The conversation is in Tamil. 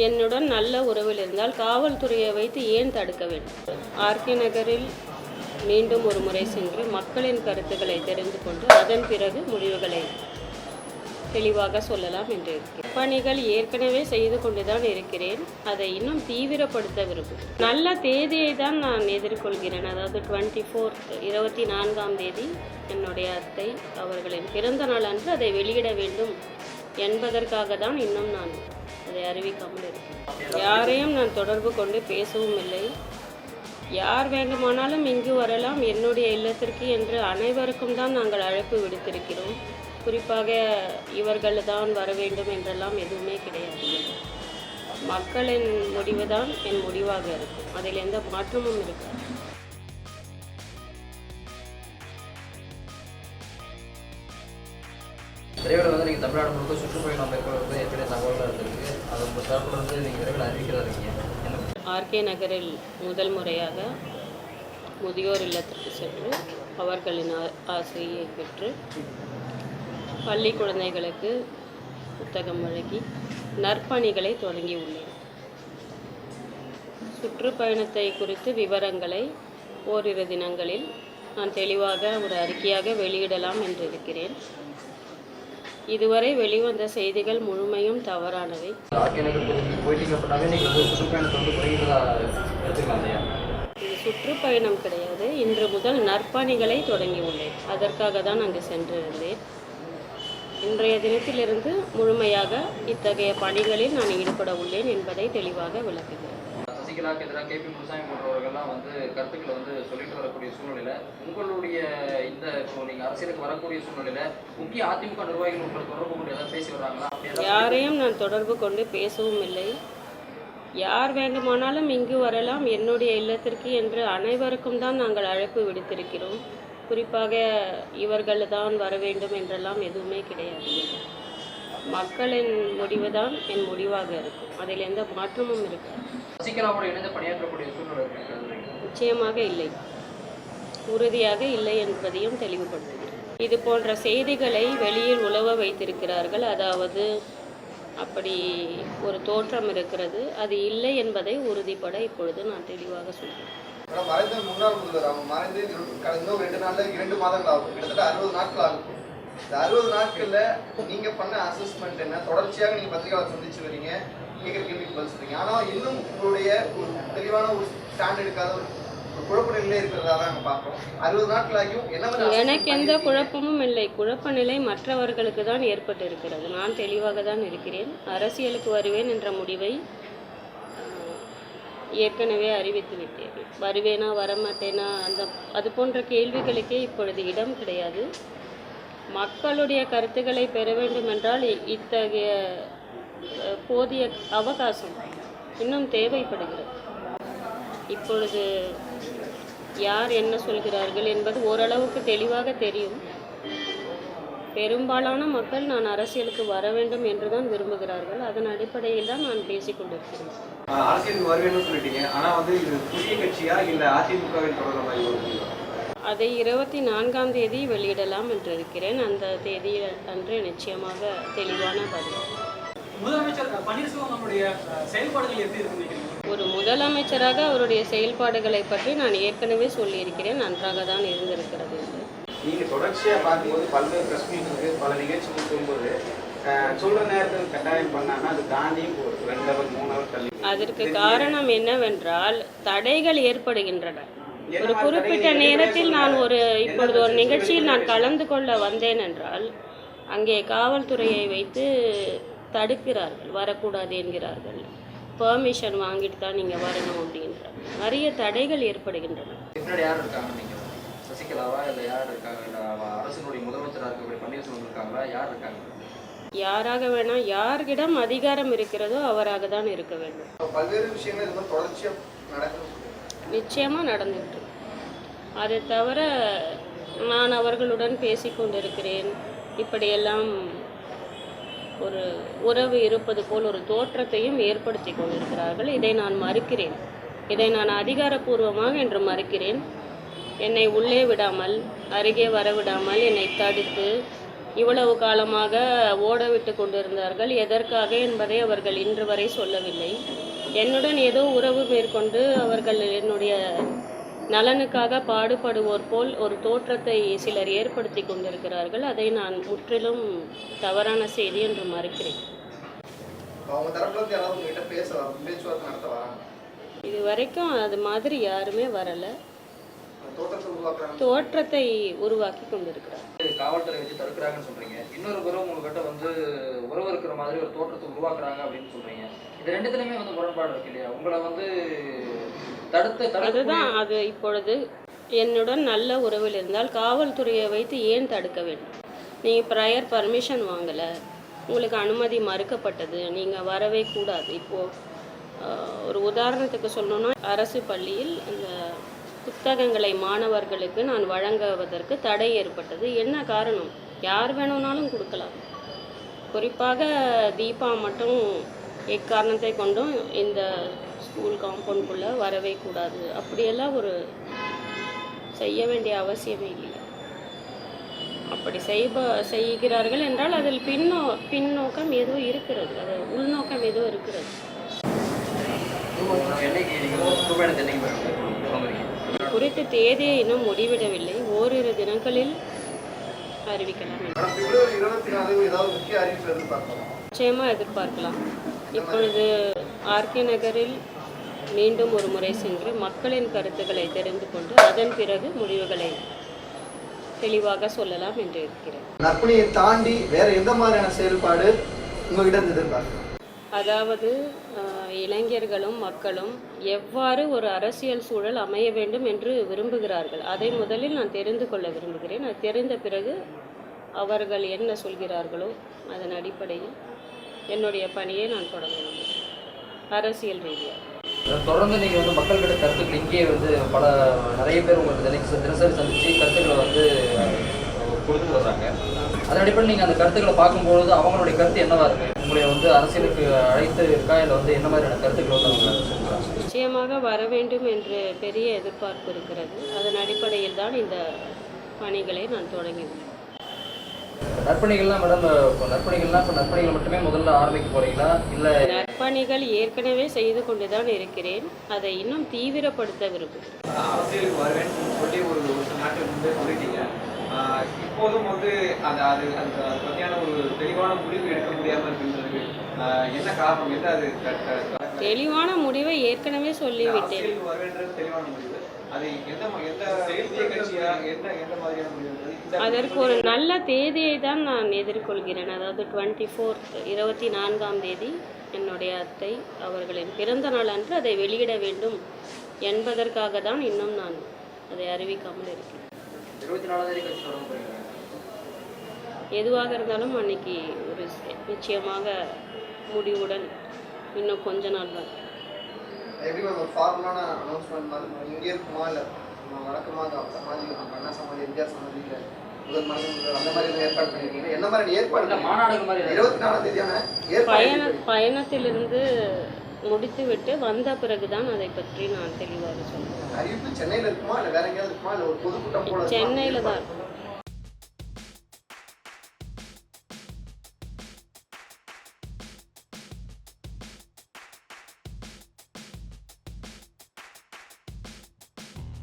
என்னுடன் நல்ல உறவில் இருந்தால் காவல்துறையை வைத்து ஏன் தடுக்க வேண்டும்? ஆர்கே நகரில் மீண்டும் ஒரு முறை சென்று மக்களின் கருத்துக்களை தெரிந்து கொண்டு அதன் பிறகு முடிவுகளை தெளிவாக சொல்லலாம் என்று இருக்கிறேன். பணிகள் ஏற்கனவே செய்து கொண்டுதான் இருக்கிறேன். அதை இன்னும் தீவிரப்படுத்த விரும்புகிறேன். நல்ல தேதியை தான் நான் எதிர்கொள்கிறேன். அதாவது 24ஆம் தேதி என்னுடைய அத்தை அவர்களின் பிறந்த நாள் அன்று அதை வெளியிட வேண்டும் என்பதற்காக தான் இன்னும் நான் அதை அறிவிக்காமல் இருக்கிறேன். யாரையும் நான் தொடர்பு கொண்டு பேசவும் இல்லை. யார் வேண்டுமானாலும் இங்கு வரலாம் என்னுடைய இல்லத்திற்கு என்று அனைவருக்கும் தான் நாங்கள் அழைப்பு விடுத்திருக்கிறோம். குறிப்பாக இவர்கள் தான் வர வேண்டும் என்றெல்லாம் எதுவுமே கிடையாது. மக்களின் முடிவு தான் என் முடிவாக இருக்கும். அதில் எந்த மாற்றமும் இருக்காது. விரைவில் வந்து நீங்கள் தமிழ்நாடு முழுக்க சுற்றுப்பயணம் மேற்கொள்வது ஏற்கனவே தகவல்கள் இருந்திருக்கு. அது உங்கள் தரப்பில் வந்து நீங்கள் விரைவில் அறிவிக்கிறதா இருக்கீங்க. ஆர்கே நகரில் முதல் முறையாக முதியோர் இல்லத்திற்கு சென்று அவர்களின் ஆசையை பெற்று பள்ளி குழந்தைகளுக்கு புத்தகம் வழங்கி நற்பணிகளை தொடங்கியுள்ளேன். சுற்றுப்பயணத்தை குறித்து விவரங்களை ஓரிரு தினங்களில் நான் தெளிவாக ஒரு அறிக்கையாக வெளியிடலாம் என்று இருக்கிறேன். இதுவரை வெளிவந்த செய்திகள் முழுமையும் தவறானவை. இது சுற்றுப்பயணம் கிடையாது. இன்று முதல் நற்பணிகளை தொடங்கியுள்ளேன். அதற்காக தான் அங்கு சென்றிருந்தேன். இன்றைய தினத்திலிருந்து முழுமையாக இத்தகைய பணிகளில் நான் ஈடுபட உள்ளேன் என்பதை தெளிவாக விளக்குகிறேன். சசிகலாவுக்கு எதிராக கேபி முனுசாமி போன்றவர்கள்லாம் வந்து கருத்துக்களை வந்து சொல்லிட்டு வரக்கூடிய சூழ்நிலையில உங்களுடைய இந்த இப்போ நீங்கள் அரசியலுக்கு வரக்கூடிய சூழ்நிலையில முக்கிய அதிமுக நிர்வாகிகள் உங்களுக்கு தொடர்பு கொண்டு ஏதாவது பேசி வர்றாங்களா? யாரையும் நான் தொடர்பு கொண்டு பேசவும் இல்லை. யார் வேண்டுமானாலும் இங்கு வரலாம் என்னுடைய இல்லத்திற்கு என்று அனைவருக்கும் தான் நாங்கள் அழைப்பு விடுத்திருக்கிறோம். குறிப்பாக இவர்கள் தான் வர வேண்டும் என்றெல்லாம் எதுவுமே கிடையாது. மக்களின் முடிவு தான் என் முடிவாக இருக்கும். அதில் எந்த மாற்றமும் இருக்காது. சசிகலாவோடு இணைந்து பணியாற்றக்கூடிய சூழ்நிலை நிச்சயமாக இல்லை, உறுதியாக இல்லை என்பதையும் தெளிவுபடுத்துகிறேன். இது போன்ற செய்திகளை வெளியில் உலவ வைத்திருக்கிறார்கள். அதாவது அப்படி ஒரு தோற்றம் இருக்கிறது. அது இல்லை என்பதை உறுதிப்பட இப்பொழுது நான் தெளிவாக சொல்கிறேன். மறைந்த முன்னாள் முதல்வர் அவங்க மறைந்து இன்னும் 2 நாள்ல 2 மாதங்கள் ஆகும். கிட்டத்தட்ட 60 நாட்கள் ஆகும். இந்த 60 நாட்கள்ல நீங்க பண்ண அசஸ்மெண்ட் என்ன? தொடர்ச்சியாக நீங்க பத்திரிகையாளர் சந்திச்சு வரீங்க, கேட்குற கேள்விக்கு பதில் சொல்றீங்க. ஆனா இன்னும் உங்களுடைய ஒரு தெளிவான ஒரு ஸ்டாண்ட் எடுக்காத ஒரு குழப்ப நிலையிலே இருக்கிறதா தான் நாங்கள் பார்க்குறோம். 60 நாட்களாகியும் என்ன? எனக்கு எந்த குழப்பமும் இல்லை. குழப்ப நிலை மற்றவர்களுக்கு தான் ஏற்பட்டு இருக்கிறது. நான் தெளிவாக தான் இருக்கிறேன். அரசியலுக்கு வருவேன் என்ற முடிவை ஏற்கனவே அறிவித்து விட்டேன். வருவேனா வரமாட்டேனா அது போன்ற கேள்விகளுக்கே இப்பொழுது இடம் கிடையாது. மக்களுடைய கருத்துக்களை பெற வேண்டும் என்றால் இத்தகைய போதிய அவகாசம் இன்னும் தேவைப்படுகிறது. இப்பொழுது யார் என்ன சொல்கிறார்கள் என்பது ஓரளவுக்கு தெளிவாக தெரியும். பெரும்பாலான மக்கள் நான் அரசியலுக்கு வர வேண்டும் என்று தான் விரும்புகிறார்கள். அதன் அடிப்படையில் தான் நான் பேசிக்கொண்டிருக்கிறேன். அரசியலுக்கு வருவேன்னு சொல்லிட்டீங்க. ஆனால் வந்து இது புதிய கட்சியா இல்லை அதிமுகவின் தொடர்பாக? அதை 24ஆம் தேதி வெளியிடலாம் என்று இருக்கிறேன். அந்த தேதி அன்று நிச்சயமாக தெளிவான பதில். முதலமைச்சர் பன்னீர்செல்வம் நம்முடைய செயல்பாடுகள் எப்படி இருக்கு? ஒரு முதலமைச்சராக அவருடைய செயல்பாடுகளை பற்றி நான் ஏற்கனவே சொல்லியிருக்கிறேன். நன்றாக தான் இருந்திருக்கிறது என்று. நீங்கள் தொடர்ச்சியாக பார்க்கும்போது பல்வேறு ப்ரெஸ் மீட்டுக்கு பல நிகழ்ச்சிகள் சொல்லும்போது சொல்கிற நேரத்தில் கட்டாயம் பண்ணாங்கன்னா அது தாண்டியும் 2 ஹவர் 3 ஹவர் தள்ளி. அதற்கு காரணம் என்னவென்றால் தடைகள் ஏற்படுகின்றன. ஒரு குறிப்பிட்ட நேரத்தில் நான் இப்பொழுது ஒரு நிகழ்ச்சியில் நான் கலந்து கொள்ள வந்தேன் என்றால் அங்கே காவல்துறையை வைத்து தடுக்கிறார்கள், வரக்கூடாது என்கிறார்கள். பெர்மிஷன் வாங்கிட்டு தான் நீங்கள் வரணும் அப்படின்றாங்க. நிறைய தடைகள் ஏற்படுகின்றன. யார் இருக்காங்க? நீங்கள் சசிகலாவா இல்லை யார் இருக்காங்க? இல்லை அரசினுடைய முதலமைச்சராக இருக்கக்கூடிய பன்னீர்செல்வம் இருக்காங்களா? யார் இருக்காங்க? யாராக வேணால் யாரிடம் அதிகாரம் இருக்கிறதோ அவராக தான் இருக்க வேண்டும். பல்வேறு விஷயங்கள் தொடர்ச்சியாக நடக்குது. நிச்சயமாக நடந்துட்டு. அதை தவிர நான் அவர்களுடன் பேசிக்கொண்டிருக்கிறேன். இப்படியெல்லாம் ஒரு உறவு இருப்பது போல் ஒரு தோற்றத்தையும் ஏற்படுத்தி கொண்டிருக்கிறார்கள். இதை நான் மறுக்கிறேன். இதை நான் அதிகாரப்பூர்வமாக என்று மறுக்கிறேன். என்னை உள்ளே விடாமல், அருகே வரவிடாமல் என்னை தடுத்து இவ்வளவு காலமாக ஓட விட்டு கொண்டிருந்தார்கள். எதற்காக என்பதை அவர்கள் இன்று வரை சொல்லவில்லை. என்னுடன் ஏதோ உறவு மேற்கொண்டு அவர்கள் என்னுடைய நலனுக்காக பாடுபடுவோர் போல் ஒரு தோற்றத்தை சிலர் ஏற்படுத்தி கொண்டிருக்கிறார்கள். அதை நான் முற்றிலும் தவறான செய்தி என்று மறுக்கிறேன். அவங்க தரப்புல இருந்து யாராவது உங்ககிட்ட பேச்சுவார்த்தை நடத்த வராங்க? இது வரைக்கும் அது மாதிரி யாருமே வரலை. தோற்றத்தை உருவாக்குறாங்க. தோற்றத்தை உருவாக்கி கொண்டிருக்கிறார். காவல்துறை வச்சு தடுக்கிறாங்கன்னு சொல்றீங்க, இன்னொரு குரூப் உங்ககிட்ட வந்து உறவு இருக்கிற மாதிரி ஒரு தோற்றத்தை உருவாக்குறாங்க அப்படின்னு சொல்றீங்க. இது ரெண்டுத்துலயுமே வந்து முரண்பாடு இருக்கு இல்லையா? உங்களை வந்து அதுதான் அது. இப்பொழுது என்னுடன் நல்ல உறவில் இருந்தால் காவல்துறையை வைத்து ஏன் தடுக்க வேண்டும்? நீங்கள் ப்ரையர் பர்மிஷன் வாங்கலை, உங்களுக்கு அனுமதி மறுக்கப்பட்டது, நீங்கள் வரவே கூடாது. இப்போது ஒரு உதாரணத்துக்கு சொல்லணும்னா, அரசு பள்ளியில் அந்த புத்தகங்களை மாணவர்களுக்கு நான் வழங்குவதற்கு தடை ஏற்பட்டது. என்ன காரணம்? யார் வேணும்னாலும் கொடுக்கலாம். குறிப்பாக தீபா மட்டும் எக்காரணத்தை கொண்டும் இந்த ஸ்கூல் காம்பவுண்டுக்குள்ளே வரவே கூடாது. அப்படியெல்லாம் ஒரு செய்ய வேண்டிய அவசியமே இல்லை. அப்படி செய்கிறார்கள் என்றால் அதில் பின்னோக்கம் ஏதோ இருக்கிறது, அது உள்நோக்கம் ஏதோ இருக்கிறது. குறித்து தேதியை இன்னும் முடிவிடவில்லை. ஓரிரு தினங்களில் அறிவிக்கலாம். பிப்ரவரி 24 ஏதாவது முக்கிய அறிவிப்பு எதிர்பார்க்கலாம்? நிச்சயமாக எதிர்பார்க்கலாம். இப்பொழுது ஆர்கே நகரில் மீண்டும் ஒரு முறை சென்று மக்களின் கருத்துக்களை தெரிந்து கொண்டு அதன் பிறகு முடிவுகளை தெளிவாக சொல்லலாம் என்று இருக்கிறேன். நற்பணியை தாண்டி வேற எந்த மாதிரியான செயல்பாடு உங்ககிட்ட எதிர்பார்க்கலாம்? அதாவது இளைஞர்களும் மக்களும் எவ்வாறு ஒரு அரசியல் சூழல் அமைய வேண்டும் என்று விரும்புகிறார்கள், அதை முதலில் நான் தெரிந்து கொள்ள விரும்புகிறேன். அது தெரிந்த பிறகு அவர்கள் என்ன சொல்கிறார்களோ அதன் அடிப்படையில் என்னுடைய பணியை நான் தொடங்க வேண்டும். அரசியல் ரீதியாக தொடர்ந்து நீங்கள் வந்து மக்கள்கிட்ட கருத்துக்கள் இங்கேயே வந்து நிறைய பேர் உங்களுக்கு தினசரி சந்தித்து கருத்துக்களை வந்து கொடுத்துட்டு வர்றாங்க. அதன் அடிப்படையில் நீங்கள் அந்த கருத்துக்களை பார்க்கும்பொழுது அவங்களுடைய கருத்து என்னவா இருக்கு? உங்களை வந்து அரசியலுக்கு அழைத்து இருக்கா, இல்லை வந்து என்ன மாதிரியான கருத்துக்கள் வந்து அவங்க சொல்கிறாங்க? நிச்சயமாக வர வேண்டும் என்று பெரிய எதிர்பார்ப்பு இருக்கிறது. அதன் அடிப்படையில் தான் இந்த பணிகளை நான் தொடங்கினேன். நற்பணிகள்லாம் மேடம், இப்போ நற்பணிகள் மட்டுமே முதல்ல ஆரம்பிக்க போறீங்களா, இல்லை? நற்பணிகள் ஏற்கனவே செய்து கொண்டு தான் இருக்கிறேன். அதை இன்னும் தீவிரப்படுத்த விரும்புகிறேன். அரசியலுக்கு வருவேன் சொல்லி ஒரு நாட்கள் முன்பே சொல்லிட்டீங்க. இப்போதும் வந்து அது பற்றியான ஒரு தெளிவான முடிவு எடுக்க முடியாமல் இருக்கின்றது. என்ன காரணம்? என்ன அது தெளிவான முடிவை ஏற்கனவே சொல்லிவிட்டேன். வருவேன்றது தெளிவான முடிவு. அது எந்த கட்சியா எந்த மாதிரியான முடிவு? அதற்கு ஒரு நல்ல தேதியை தான் நான் எதிர்கொள்கிறேன். அதாவது 24ஆம் தேதி என்னுடைய அத்தை அவர்களின் பிறந்த நாள் அன்று அதை வெளியிட வேண்டும் என்பதற்காக தான் இன்னும் நான் அதை அறிவிக்காமல் இருக்கிறேன். 24ஆம் தேதி கட்சி தொடங்க போறீங்க? எதுவாக இருந்தாலும் அன்னைக்கு ஒரு நிச்சயமாக முடிவுடன் இன்னும் கொஞ்ச நாள் தான். எப்படி ஒரு ஃபார்மலான அனௌன்ஸ்மெண்ட் மாதிரி இங்கே இருக்குமா, இல்லை வழக்கமாக சமாதி அண்ணா சமாதி எம்ஜிஆர் சமாதி இல்லை முதல் மரணம் அந்த மாதிரி ஏற்பாடு பண்ணியிருக்கீங்க? என்ன மாதிரி ஏற்பாடு? மாநாடுகள் மாதிரி 24ஆம் தேதியான ஏற்பாடு பயணத்திலிருந்து முடித்துவிட்டு வந்த பிறகுதான் அதை பற்றி நான் தெளிவாக சொல்றேன். அறிவிப்பு சென்னையில் இருக்குமா, இல்லை வேற எங்கேயாவது இருக்குமா, இல்லை ஒரு பொதுக்கூட்டம் போல? சென்னையில் தான்.